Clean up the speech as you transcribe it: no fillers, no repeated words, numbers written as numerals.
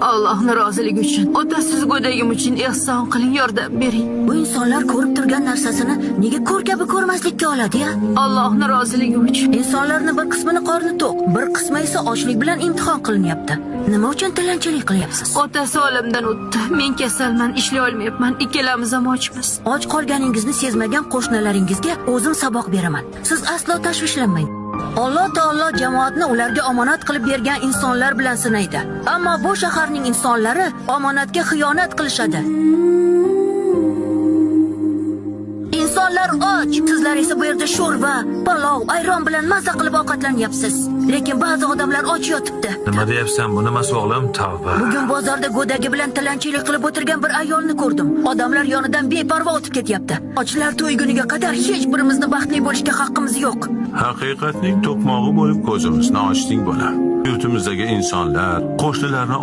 Allohning roziligi uchun, otasiz go'dagim uchun ehson qiling, yordam bering. Bu insonlar ko'rib turgan narsasini nega ko'r kabi ko'rmaslikka oladi-ya? Allohning roziligi uchun. Insonlarning bir qismini qorni to'q, bir qismi esa ochlik bilan imtihon qilinyapti. Nima uchun tilanchilik qilyapsiz? Otasi olamdan o'tdi. Men kasalman, ishlay olmayapman. Ikkalamiz ham ochmiz. Och qolganingizni sezmagan qo'shnalaringizga o'zim saboq beraman. Siz aslo tashvishlanmang. Alloh taolo jamoatni ularga omonat qilib bergan insonlar bilan sinaydi. Ammo bu shaharning insonlari omonatga xiyonat qilishadi. Insonlar och, sizlar esa bu yerda sho'rva, palov, ayron bilan maza qilib ovqatlanyapsiz. Lekin ba'zi odamlar och yotibdi. Nima deyapsan? Bu nimasi o'g'lim? Tavba. Bugun bozorda go'dagi bilan tilanchilik qilib o'tirgan bir ayolni ko'rdim. Odamlar yonidan beparvo o'tib ketyapti. Ochlar to'yguniga qadar hech birimizni baxtli bo'lishga haqqimiz yo'q. Haqiqatning to'qmog'i bo'lib ko'zimizni ochding bola. Yurtimizdagi insonlar, qo'shnilarni